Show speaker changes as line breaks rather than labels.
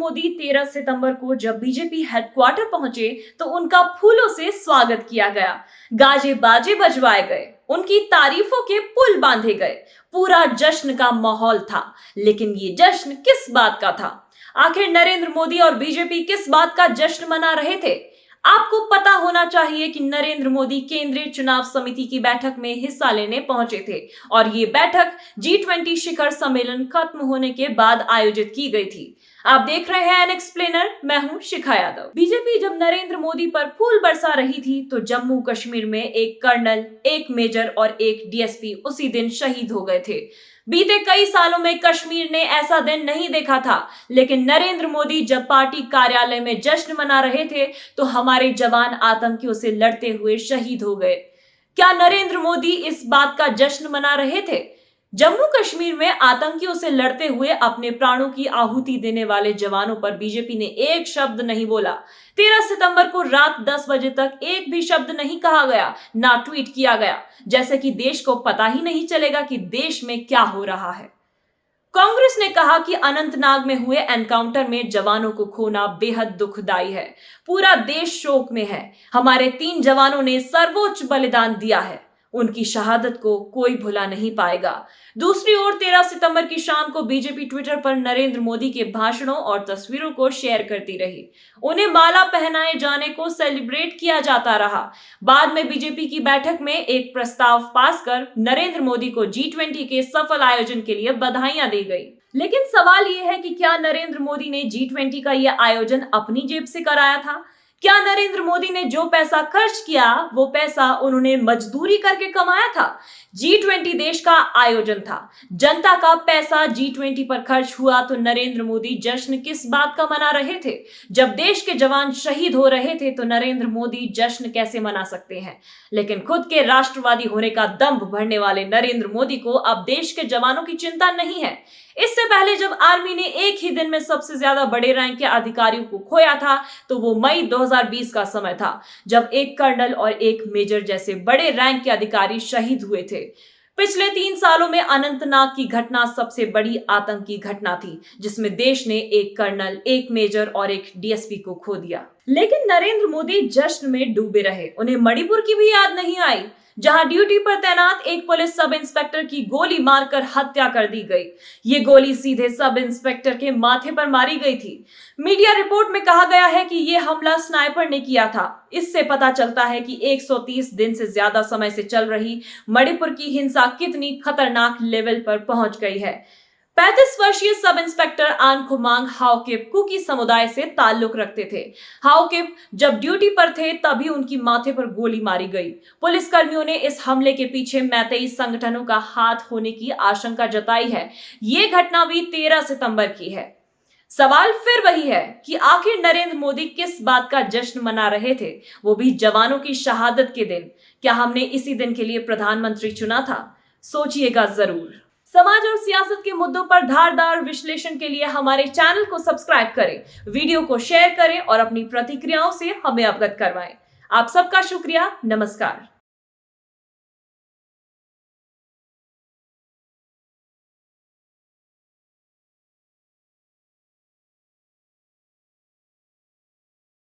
मोदी 13 सितंबर को जब BJP headquarter पहुंचे तो उनका फूलों से स्वागत किया गया, गाजे बाजे बजवाए गए, उनकी तारीफों के पुल बांधे गए। पूरा जश्न का माहौल था। लेकिन ये जश्न किस बात का था? आखिर नरेंद्र मोदी और बीजेपी किस बात का जश्न मना रहे थे? आपको पता होना चाहिए कि नरेंद्र मोदी केंद्रीय चुनाव समिति की बैठक में हिस्सा लेने पहुंचे थे और ये बैठक G20 शिखर सम्मेलन खत्म होने के बाद आयोजित की गई थी। आप देख रहे हैं एन एक्सप्लेनर, मैं हूं शिखा यादव। बीजेपी जब नरेंद्र मोदी पर फूल बरसा रही थी तो जम्मू कश्मीर में एक कर्नल, एक मेजर और एक डीएसपी उसी दिन शहीद हो गए थे। बीते कई सालों में कश्मीर ने ऐसा दिन नहीं देखा था, लेकिन नरेंद्र मोदी जब पार्टी कार्यालय में जश्न मना रहे थे तो हमारे जवान आतंकियों से लड़ते हुए शहीद हो गए। क्या नरेंद्र मोदी इस बात का जश्न मना रहे थे? जम्मू कश्मीर में आतंकियों से लड़ते हुए अपने प्राणों की आहुति देने वाले जवानों पर बीजेपी ने एक शब्द नहीं बोला। 13 सितंबर को रात 10 बजे तक एक भी शब्द नहीं कहा गया, ना ट्वीट किया गया, जैसे कि देश को पता ही नहीं चलेगा कि देश में क्या हो रहा है। कांग्रेस ने कहा कि अनंतनाग में हुए एनकाउंटर में जवानों को खोना बेहद दुखदाई है। पूरा देश शोक में है। हमारे 3 जवानों ने सर्वोच्च बलिदान दिया है। उनकी शहादत को कोई भुला नहीं पाएगा। दूसरी ओर 13 सितंबर की शाम को बीजेपी ट्विटर पर नरेंद्र मोदी के भाषणों और तस्वीरों को शेयर करती रही। उन्हें माला पहनाए जाने को सेलिब्रेट किया जाता रहा। बाद में बीजेपी की बैठक में एक प्रस्ताव पास कर नरेंद्र मोदी को G20 के सफल आयोजन के लिए बधाइयां दी गई। लेकिन सवाल यह है कि क्या नरेंद्र मोदी ने G20 का यह आयोजन अपनी जेब से कराया था? क्या नरेंद्र मोदी ने जो पैसा खर्च किया वो पैसा उन्होंने मजदूरी करके कमाया था? G20 देश का आयोजन था। जनता का पैसा G20 पर खर्च हुआ तो नरेंद्र मोदी जश्न किस बात का मना रहे थे? जब देश के जवान शहीद हो रहे थे तो नरेंद्र मोदी जश्न कैसे मना सकते हैं? लेकिन खुद के राष्ट्रवादी होने का दंभ भरने वाले नरेंद्र मोदी को अब देश के जवानों की चिंता नहीं है। इससे पहले जब आर्मी ने एक ही दिन में सबसे ज्यादा बड़े रैंक के अधिकारियों को खोया था तो वो मई 2020 का समय था, जब एक कर्नल और एक मेजर जैसे बड़े रैंक के अधिकारी शहीद हुए थे। पिछले 3 सालों में अनंतनाग की घटना सबसे बड़ी आतंकी घटना थी, जिसमें देश ने एक कर्नल, एक मेजर और एक डीएसपी को खो दिया। लेकिन नरेंद्र मोदी जश्न में डूबे रहे। उन्हें मणिपुर की भी याद नहीं आई, जहां ड्यूटी पर तैनात एक पुलिस सब इंस्पेक्टर की गोली मारकर हत्या कर दी गई। ये गोली सीधे सब इंस्पेक्टर के माथे पर मारी गई थी। मीडिया रिपोर्ट में कहा गया है कि यह हमला स्नाइपर ने किया था। इससे पता चलता है कि 130 दिन से ज्यादा समय से चल रही मणिपुर की हिंसा कितनी खतरनाक लेवल पर पहुंच गई है। 35 वर्षीय सब इंस्पेक्टर आनखुमांग हाओकिप कुकी समुदाय से ताल्लुक रखते थे। हाओकिप जब ड्यूटी पर थे तभी उनकी माथे पर गोली मारी गई। पुलिसकर्मियों ने इस हमले के पीछे मैतेई संगठनों का हाथ होने की आशंका जताई है। ये घटना भी 13 सितंबर की है। सवाल फिर वही है कि आखिर नरेंद्र मोदी किस बात का जश्न मना रहे थे, वो भी जवानों की शहादत के दिन। क्या हमने इसी दिन के लिए प्रधानमंत्री चुना था? सोचिएगा जरूर। समाज और सियासत के मुद्दों पर धारदार विश्लेषण के लिए हमारे चैनल को सब्सक्राइब करें, वीडियो को शेयर करें और अपनी प्रतिक्रियाओं से हमें अवगत करवाएं। आप सबका शुक्रिया। नमस्कार।